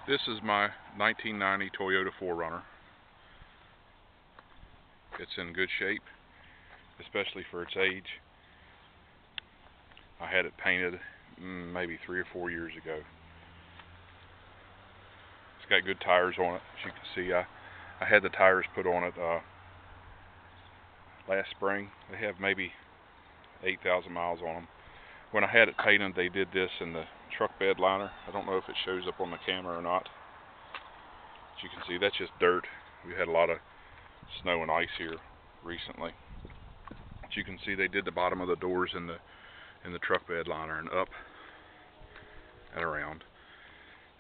This is my 1990 Toyota 4runner. It's in good shape, especially for its age. I had it painted maybe 3 or 4 years ago. It's got good tires on it. As you can see, I had the tires put on it last spring. They have maybe 8,000 miles on them. When I had it painted, they did this in the truck bed liner. I don't know if it shows up on the camera or not. As you can see, that's just dirt. We had a lot of snow and ice here recently. As you can see, they did the bottom of the doors in the truck bed liner and up and around.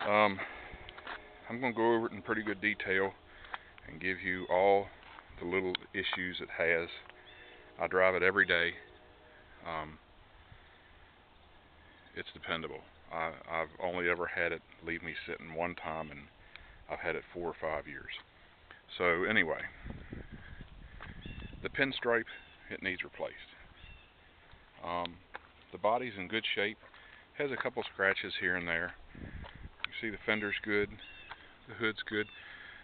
I'm going to go over it in pretty good detail and give you all the little issues it has. I drive it every day. It's dependable. I've only ever had it leave me sitting one time, and I've had it 4 or 5 years. So anyway, the pinstripe, it needs replaced. The body's in good shape. Has a couple scratches here and there. You see the fender's good. The hood's good.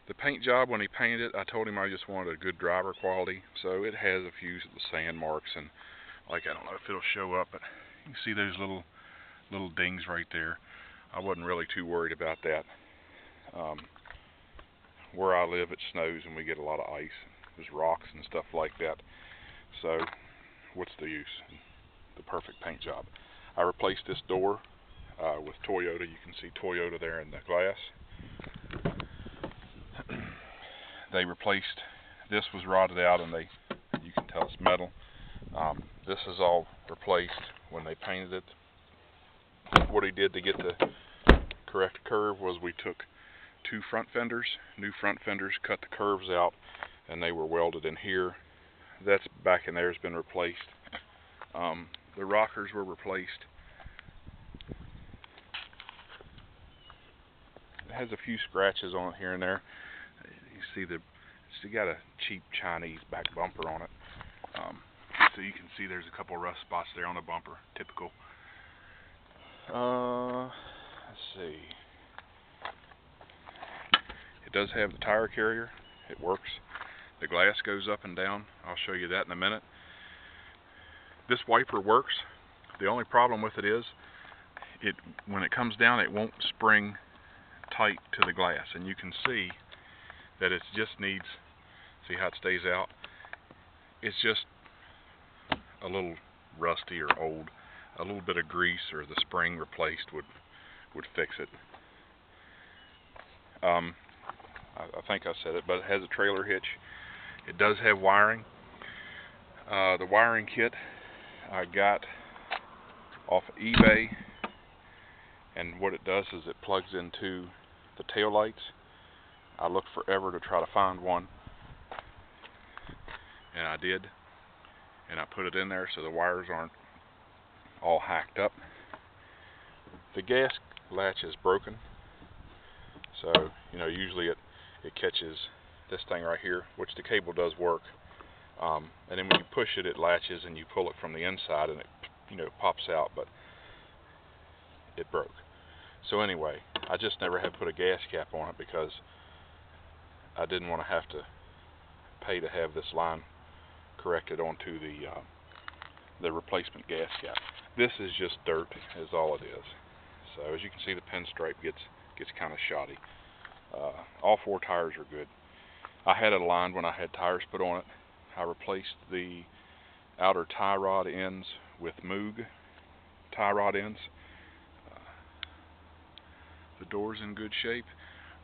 The paint job, when he painted it, I told him I just wanted a good driver quality. So it has a few of the sand marks, and like, I don't know if it'll show up, but you can see those little dings right there. I wasn't really too worried about that. Where I live, it snows and we get a lot of ice. There's rocks and stuff like that. So what's the use? The perfect paint job. I replaced this door with Toyota. You can see Toyota there in the glass. They replaced, this was rotted out, and you can tell it's metal. This is all replaced when they painted it. What he did to get the correct curve was we took 2 front fenders, new front fenders, cut the curves out, and they were welded in here. That's back in there has been replaced. The rockers were replaced. It has a few scratches on it here and there. You see it's got a cheap Chinese back bumper on it. So you can see there's a couple of rust spots there on the bumper, typical. Let's see. It does have the tire carrier. It works. The glass goes up and down. I'll show you that in a minute. This wiper works. The only problem with it is, when it comes down, it won't spring tight to the glass, and you can see that it just needs, see how it stays out? It's just a little rusty or old. A little bit of grease or the spring replaced would fix it. I think I said it, but it has a trailer hitch. It does have wiring. The wiring kit I got off of eBay, and what it does is it plugs into the tail lights. I looked forever to try to find one, and I did, and I put it in there so the wires aren't all hacked up. The gas latch is broken, so usually it catches this thing right here, which the cable does work, and then when you push it, it latches, and you pull it from the inside, and it pops out, but it broke. So anyway, I just never had put a gas cap on it because I didn't want to have to pay to have this line corrected onto the replacement gas cap. This is just dirt, is all it is. So as you can see, the pinstripe gets kind of shoddy. All 4 tires are good. I had it aligned when I had tires put on it. I replaced the outer tie rod ends with Moog tie rod ends. The door's in good shape.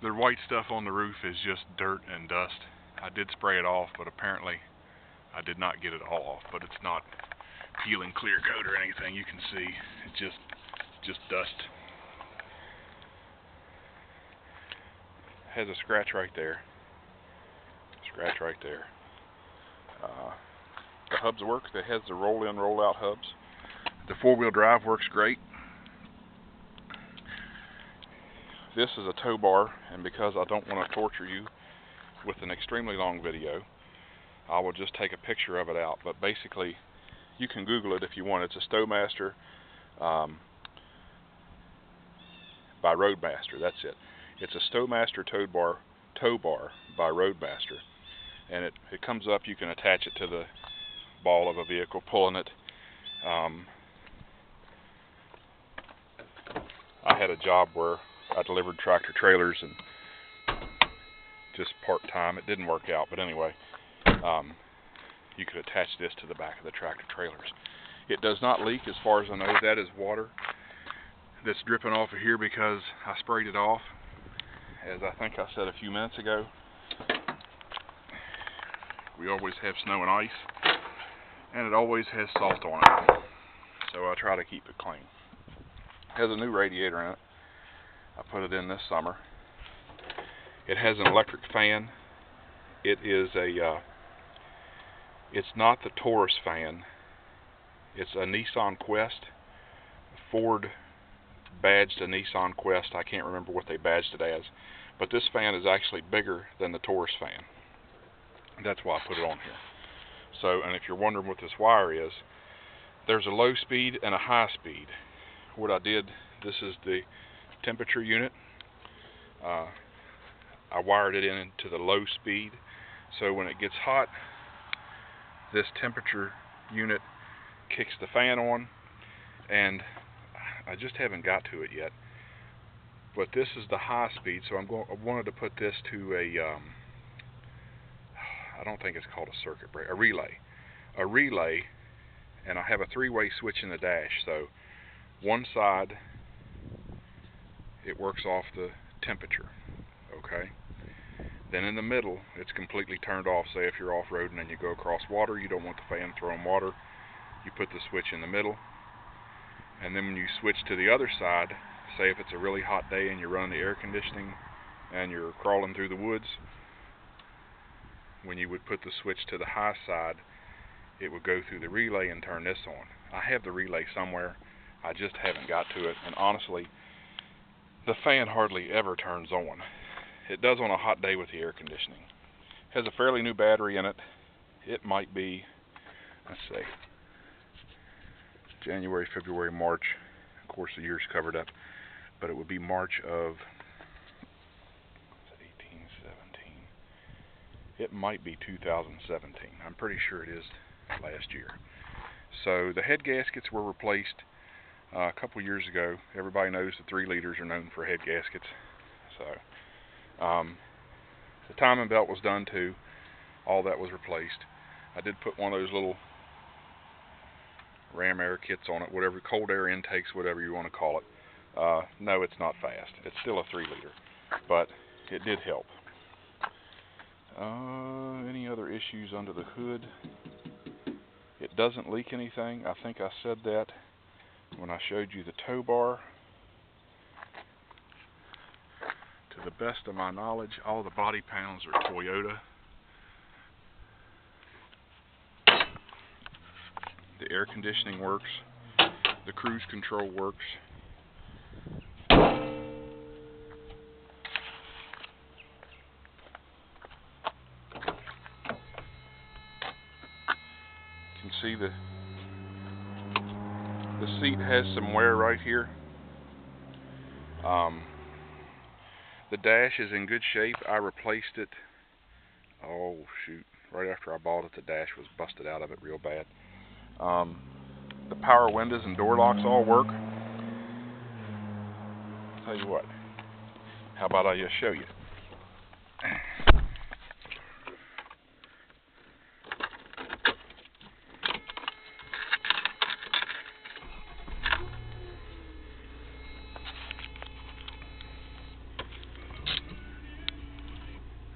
The white stuff on the roof is just dirt and dust. I did spray it off, but apparently I did not get it all off. But it's not peeling clear coat or anything. You can see it's just dust. Has a scratch right there. Scratch right there. The hubs work. It has the roll-in, roll-out hubs. The 4-wheel drive works great. This is a tow bar, and because I don't want to torture you with an extremely long video, I will just take a picture of it out. But basically, you can Google it if you want. It's a Stowmaster by Roadmaster. That's it. It's a Stowmaster tow bar by Roadmaster, and it comes up. You can attach it to the ball of a vehicle, pulling it. I had a job where I delivered tractor trailers, and just part-time. It didn't work out, but anyway, you could attach this to the back of the tractor trailers. It does not leak as far as I know. That is water that's dripping off of here because I sprayed it off, as I think I said a few minutes ago. We always have snow and ice, and it always has salt on it, so I try to keep it clean. It has a new radiator in it. I put it in this summer. It has an electric fan. It is it's not the Taurus fan. It's a Nissan Quest. Ford badged a Nissan Quest. I can't remember what they badged it as, but this fan is actually bigger than the Taurus fan. That's why I put it on here. So, and if you're wondering what this wire is, there's a low speed and a high speed. What I did, this is the temperature unit. I wired it into the low speed, so when it gets hot, this temperature unit kicks the fan on, and I just haven't got to it yet. But this is the high speed, so I wanted to put this to a I don't think it's called a circuit breaker, a relay, and I have a 3-way switch in the dash. So one side, it works off the temperature, okay? Then in the middle, it's completely turned off. Say if you're off-roading and you go across water, you don't want the fan throwing water, you put the switch in the middle. And then when you switch to the other side, say if it's a really hot day and you're running the air conditioning and you're crawling through the woods, when you would put the switch to the high side, it would go through the relay and turn this on. I have the relay somewhere, I just haven't got to it, and honestly, the fan hardly ever turns on. It does on a hot day with the air conditioning. It has a fairly new battery in it. It might be, let's see, January, February, March. Of course, the year's covered up, but it would be March of 18, 17. It might be 2017. I'm pretty sure it is last year. So the head gaskets were replaced a couple years ago. Everybody knows the 3 liters are known for head gaskets. So the timing belt was done too. All that was replaced. I did put one of those little ram air kits on it, whatever, cold air intakes, whatever you want to call it. No, it's not fast. It's still a 3 liter, but it did help. Any other issues under the hood? It doesn't leak anything. I think I said that when I showed you the tow bar. To the best of my knowledge, all the body panels are Toyota. The air conditioning works. The cruise control works. You can see the seat has some wear right here. The dash is in good shape. I replaced it, oh shoot, right after I bought it. The dash was busted out of it real bad. The power windows and door locks all work. Tell you what, how about I just show you?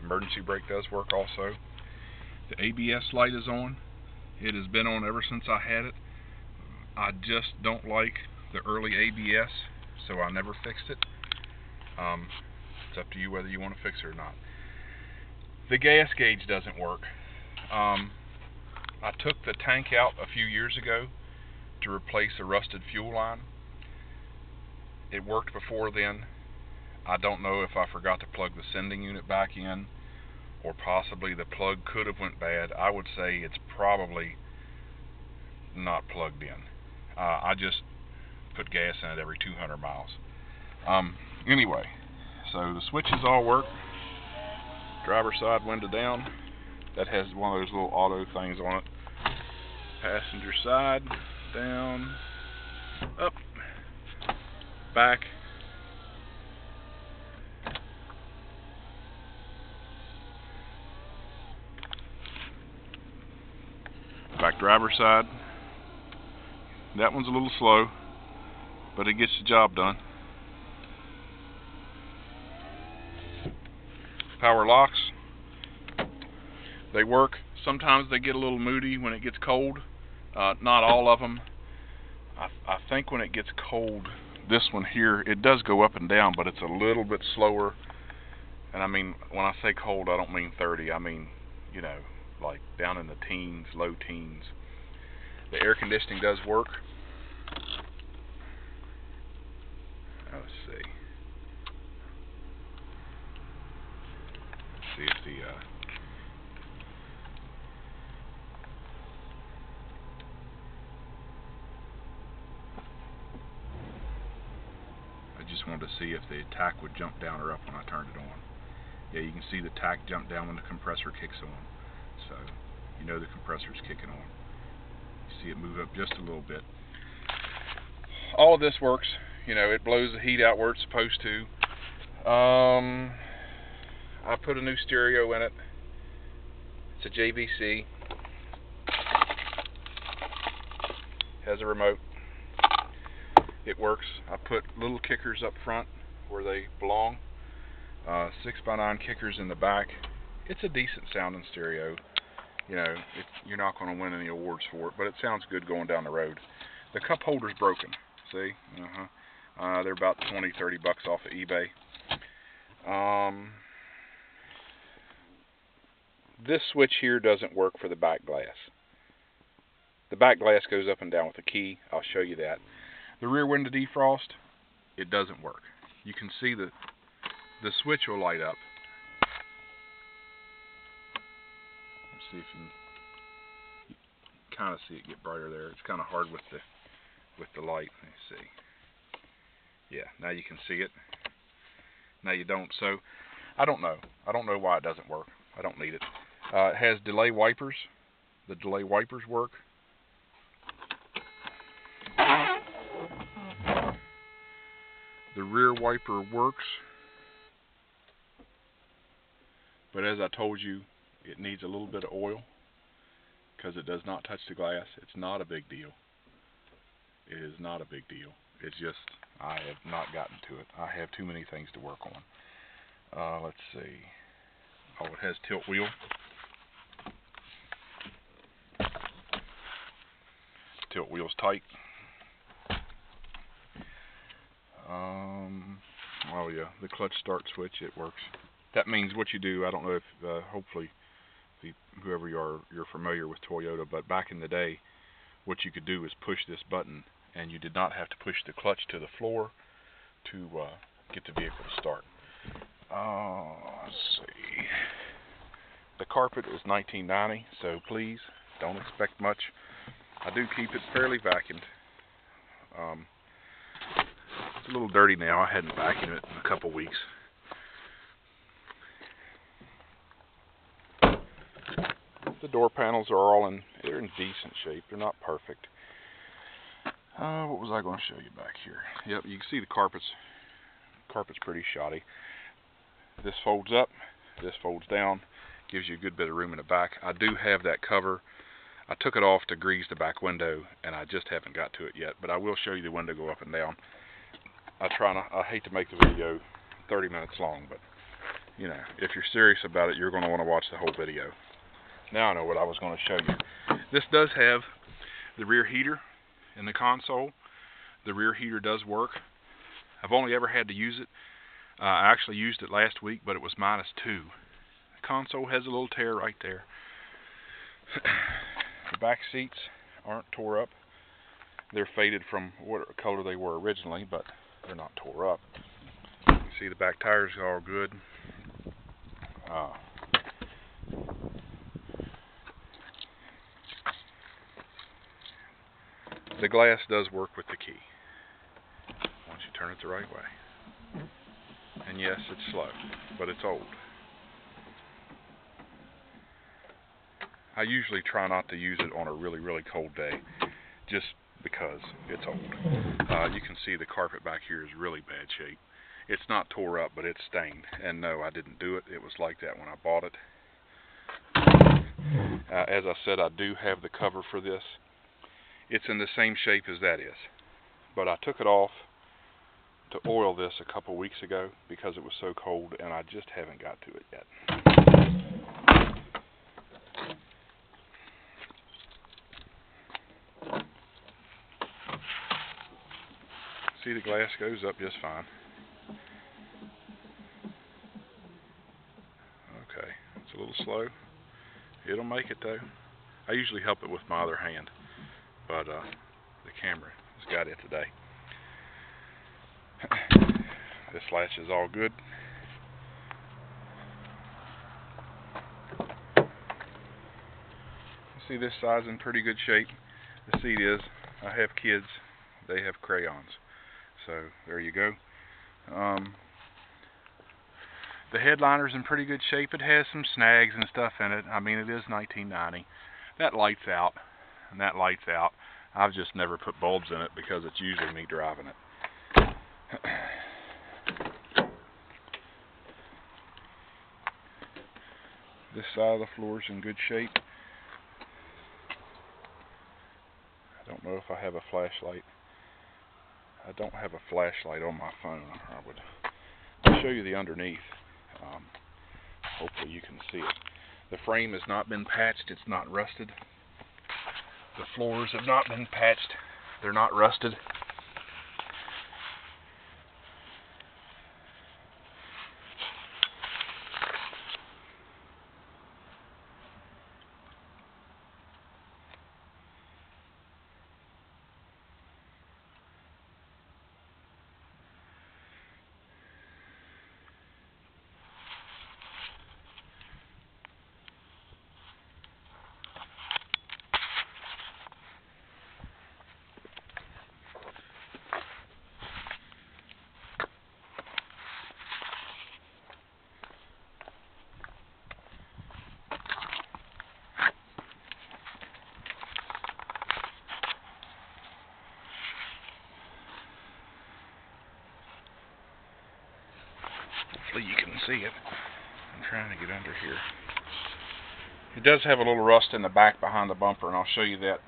Emergency brake does work also. The ABS light is on. It has been on ever since I had it. I just don't like the early ABS, so I never fixed it. It's up to you whether you want to fix it or not. The gas gauge doesn't work. I took the tank out a few years ago to replace a rusted fuel line. It worked before then. I don't know if I forgot to plug the sending unit back in, or possibly the plug could have went bad. I would say it's probably not plugged in. I just put gas in it every 200 miles. Anyway, So the switches all work. Driver side window down. That has one of those little auto things on it. Passenger side, down, up, back. Back driver side. That one's a little slow, but it gets the job done. Power locks. They work. Sometimes they get a little moody when it gets cold. Not all of them. I think when it gets cold, this one here, it does go up and down, but it's a little bit slower. And I mean, when I say cold, I don't mean 30. I mean, you know, like down in the teens, low teens. The air conditioning does work. Let's see. Let's see if the I just wanted to see if the tack would jump down or up when I turned it on. Yeah, you can see the tack jump down when the compressor kicks on. So, you know the compressor's kicking on. You see it move up just a little bit. All of this works. You know, it blows the heat out where it's supposed to. I put a new stereo in it. It's a JVC. Has a remote. It works. I put little kickers up front where they belong. 6x9 kickers in the back. It's a decent sounding stereo. You know, you're not going to win any awards for it, but it sounds good going down the road. The cup holder's broken. See? They're about 20-30 bucks off of eBay. This switch here doesn't work for the back glass. The back glass goes up and down with a key. I'll show you that. The rear window defrost, it doesn't work. You can see the switch will light up. Let's see if you can kind of see it get brighter there. It's kind of hard with the light. Let's see. Yeah, now you can see it. Now you don't. So I don't know. I don't know why it doesn't work. I don't need it. It has delay wipers. The delay wipers work. The rear wiper works, but as I told you, it needs a little bit of oil because it does not touch the glass. It's not a big deal. It is not a big deal. It's just I have not gotten to it. I have too many things to work on. Let's see. Oh, it has tilt wheel. Tilt wheel's tight. Oh yeah, the clutch start switch, it works. That means what you do, I don't know if, hopefully, whoever you are, you're familiar with Toyota, but back in the day, what you could do is push this button, and you did not have to push the clutch to the floor to get the vehicle to start. Let's see. The carpet is 1990, so please don't expect much. I do keep it fairly vacuumed. It's a little dirty now. I hadn't vacuumed it in a couple weeks. The door panels are all they're in decent shape. They're not perfect. What was I going to show you back here? Yep, you can see the carpet's pretty shoddy. This folds up, this folds down, gives you a good bit of room in the back. I do have that cover. I took it off to grease the back window, and I just haven't got to it yet, but I will show you the window go up and down. I hate to make the video 30 minutes long, but you know, if you're serious about it, you're going to want to watch the whole video. Now I know what I was going to show you. This does have the rear heater in the console. The rear heater does work. I've only ever had to use it. I actually used it last week, but it was -2. The console has a little tear right there. The back seats aren't tore up. They're faded from what color they were originally, but they're not tore up. You can see the back tires are all good. The glass does work with the key once you turn it the right way. And yes, it's slow, but it's old. I usually try not to use it on a really, really cold day, just because it's old. You can see the carpet back here is really bad shape. It's not tore up, but it's stained. And no, I didn't do it. It was like that when I bought it. As I said, I do have the cover for this. It's in the same shape as that is. But I took it off to oil this a couple weeks ago because it was so cold, and I just haven't got to it yet. See, the glass goes up just fine. Okay, it's a little slow. It'll make it though. I usually help it with my other hand, but the camera has got it today. This latch is all good. See, this side's in pretty good shape. The seat is. I have kids. They have crayons. So there you go. The headliner's in pretty good shape. It has some snags and stuff in it. I mean, it is 1990. That light's out, and that light's out. I've just never put bulbs in it because it's usually me driving it. This side of the floor is in good shape. I don't know if I have a flashlight. I don't have a flashlight on my phone. I'll show you the underneath. Hopefully you can see it. The frame has not been patched. It's not rusted. The floors have not been patched. They're not rusted. Hopefully you can see it. I'm trying to get under here. It does have a little rust in the back behind the bumper, and I'll show you that.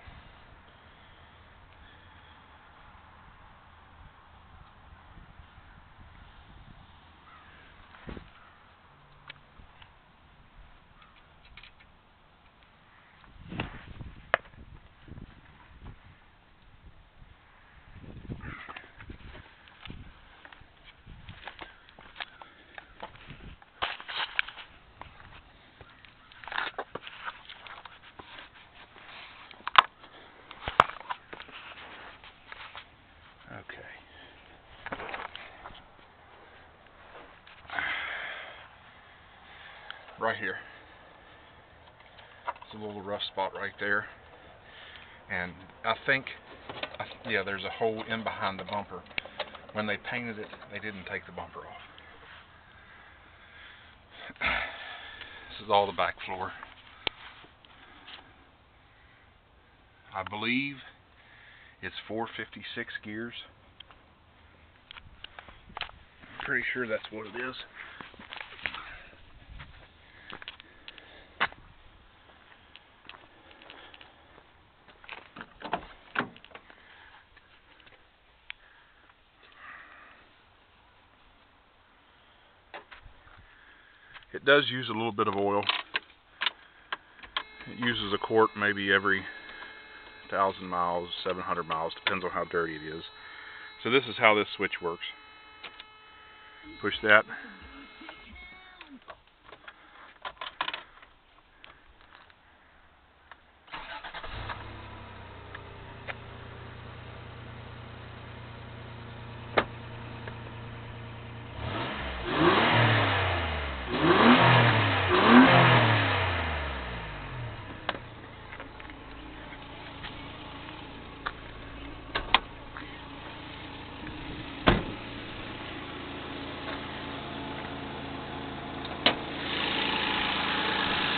Okay. Right here. It's a little rust spot right there. And I think, yeah, there's a hole in behind the bumper. When they painted it, they didn't take the bumper off. This is all the back floor. I believe it's 456 gears. I'm pretty sure that's what it is. It does use a little bit of oil. It uses a quart maybe every 1,000 miles, 700 miles, depends on how dirty it is. So this is how this switch works. Push that.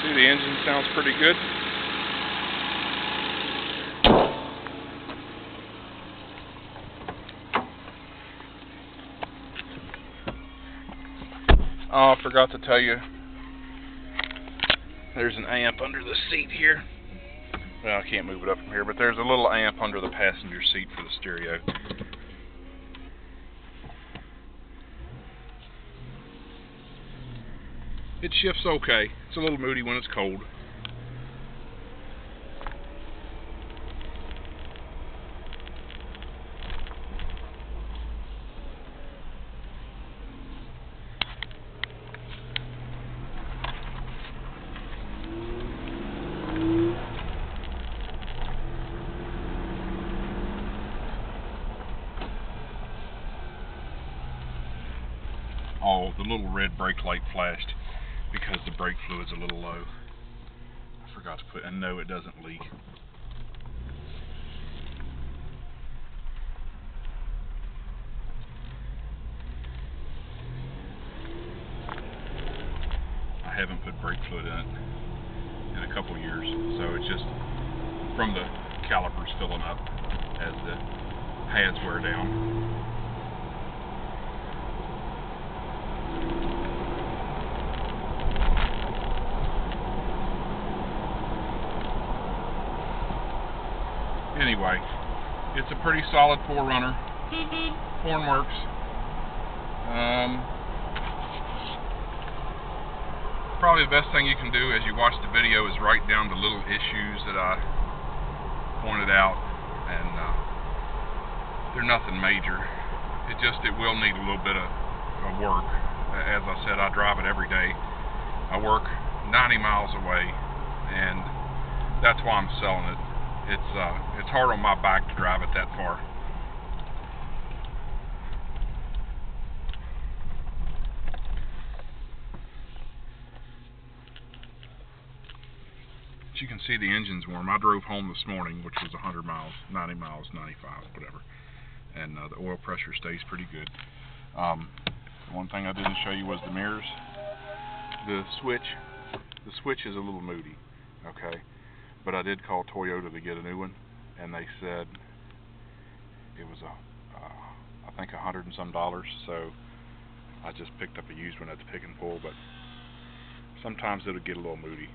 See, the engine sounds pretty good. Oh, I forgot to tell you, there's an amp under the seat here. Well, I can't move it up from here, but there's a little amp under the passenger seat for the stereo. It shifts okay. It's a little moody when it's cold. Oh, the little red brake light flashed because the brake fluid's a little low. I forgot to put, and no, it doesn't leak. I haven't put brake fluid in it in a couple years, so it's just from the calipers filling up as the pads wear down. Anyway, it's a pretty solid 4runner. Horn works. Probably the best thing you can do as you watch the video is write down the little issues that I pointed out, and they're nothing major. It will need a little bit of work. As I said, I drive it every day. I work 90 miles away, and that's why I'm selling it. It's hard on my back to drive it that far. But you can see the engine's warm. I drove home this morning, which was 100 miles, 90 miles, 95, whatever. And the oil pressure stays pretty good. One thing I didn't show you was the mirrors. The switch is a little moody, okay? But I did call Toyota to get a new one, and they said it was I think $100 and some, so I just picked up a used one at the pick and pull, but sometimes it'll get a little moody.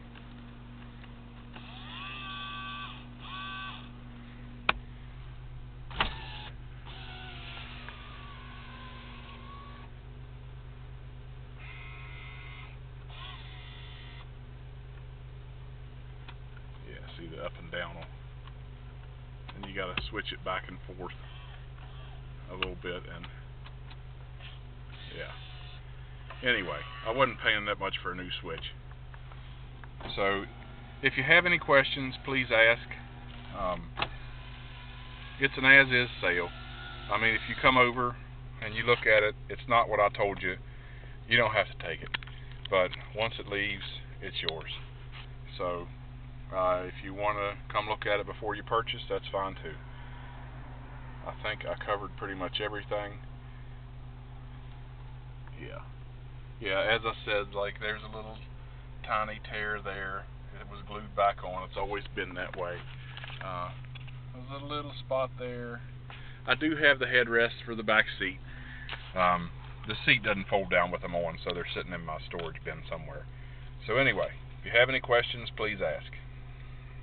See the up and down, and you got to switch it back and forth a little bit, and yeah. Anyway, I wasn't paying that much for a new switch. So if you have any questions, please ask. It's an as-is sale. I mean, if you come over and you look at it, it's not what I told you, you don't have to take it, but once it leaves, it's yours. So if you want to come look at it before you purchase, that's fine too. I think I covered pretty much everything. Yeah, as I said, like, there's a little tiny tear there. It was glued back on. It's always been that way. There's a little spot there. I do have the headrest for the back seat. The seat doesn't fold down with them on, so they're sitting in my storage bin somewhere. So anyway, if you have any questions, please ask.